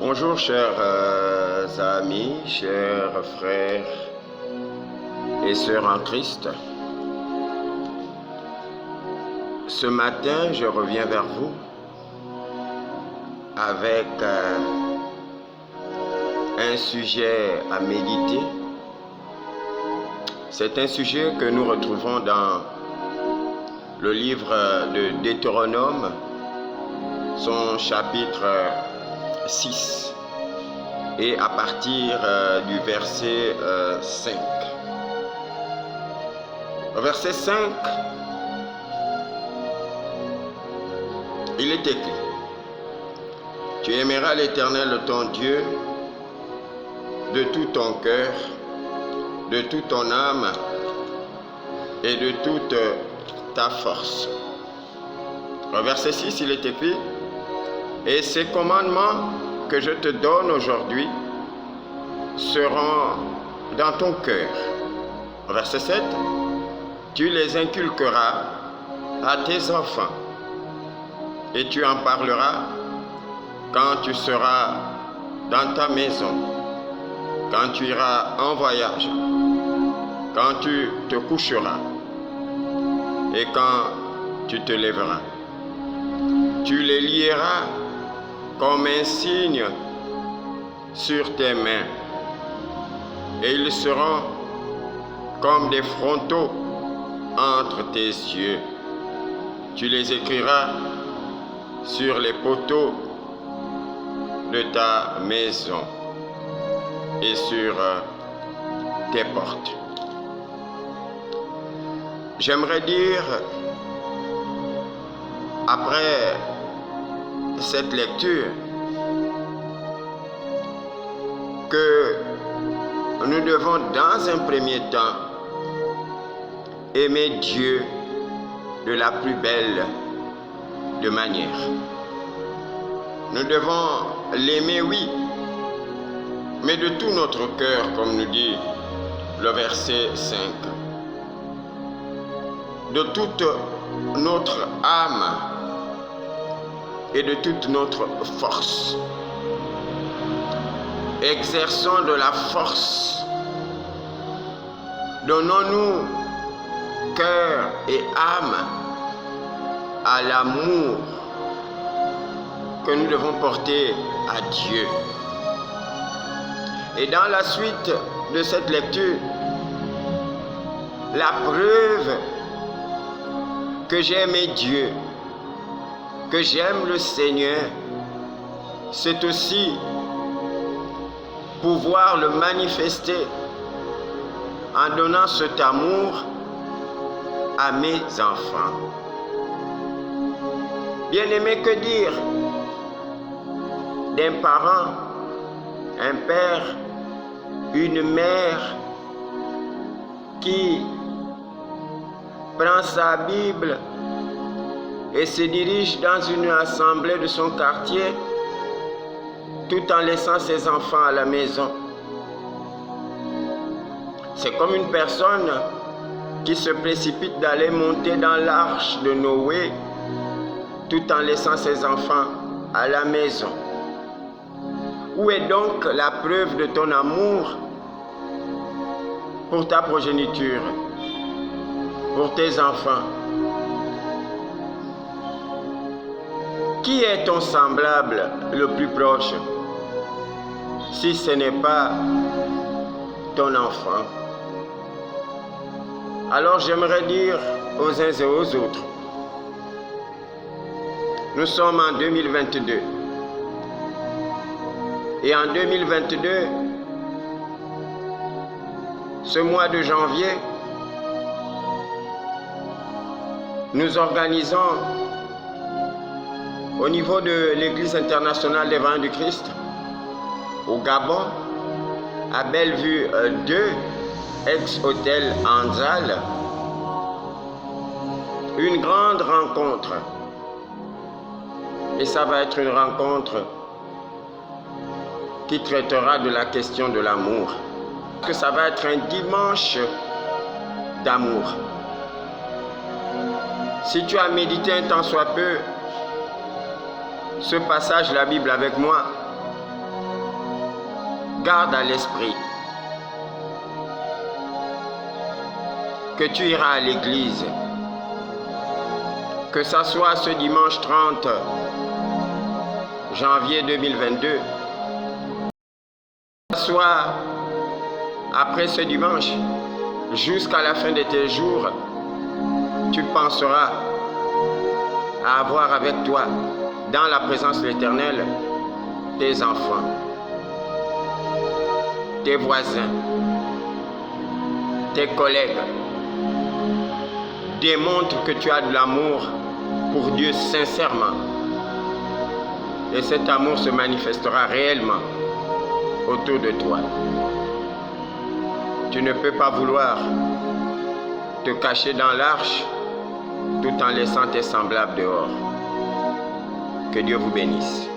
Bonjour chers amis, chers frères et sœurs en Christ. Ce matin, je reviens vers vous avec un sujet à méditer. C'est un sujet que nous retrouvons dans le livre de Deutéronome, son chapitre 6 et à partir du verset 5. Au verset 5, il est écrit: Tu aimeras l'Éternel ton Dieu de tout ton cœur, de toute ton âme et de toute ta force. Au verset 6, il est écrit: Et ces commandements que je te donne aujourd'hui seront dans ton cœur. Au verset 7, tu les inculqueras à tes enfants et tu en parleras quand tu seras dans ta maison, quand tu iras en voyage, quand tu te coucheras et quand tu te lèveras. Tu les lieras comme un signe sur tes mains, et ils seront comme des frontaux entre tes yeux. Tu les écriras sur les poteaux de ta maison et sur tes portes. J'aimerais dire, après cette lecture, que nous devons dans un premier temps aimer Dieu de la plus belle de manière. Nous devons l'aimer, oui, mais de tout notre cœur, comme nous dit le verset 5. De toute notre âme et de toute notre force. Exerçons de la force. Donnons-nous cœur et âme à l'amour que nous devons porter à Dieu. Et dans la suite de cette lecture, la preuve que j'ai aimé Dieu, que j'aime le Seigneur, c'est aussi pouvoir le manifester en donnant cet amour à mes enfants. Bien-aimé, que dire d'un parent, un père, une mère qui prend sa Bible et se dirige dans une assemblée de son quartier tout en laissant ses enfants à la maison. C'est comme une personne qui se précipite d'aller monter dans l'arche de Noé tout en laissant ses enfants à la maison. Où est donc la preuve de ton amour pour ta progéniture, pour tes enfants? Qui est ton semblable le plus proche, si ce n'est pas ton enfant? Alors j'aimerais dire aux uns et aux autres, nous sommes en 2022. Et en 2022, ce mois de janvier, nous organisons au niveau de l'Église internationale des Vents du Christ, au Gabon, à Bellevue 2, ex-hôtel Anzal, une grande rencontre. Et ça va être une rencontre qui traitera de la question de l'amour. Que ça va être un dimanche d'amour. Si tu as médité un temps soit peu ce passage de la Bible avec moi, garde à l'esprit que tu iras à l'église, que ça soit ce dimanche 30 janvier 2022, que ça soit après ce dimanche, jusqu'à la fin de tes jours, tu penseras à avoir avec toi, dans la présence de l'Éternel, tes enfants, tes voisins, tes collègues. Démontre que tu as de l'amour pour Dieu sincèrement. Et cet amour se manifestera réellement autour de toi. Tu ne peux pas vouloir te cacher dans l'arche tout en laissant tes semblables dehors. Que Dieu vous bénisse.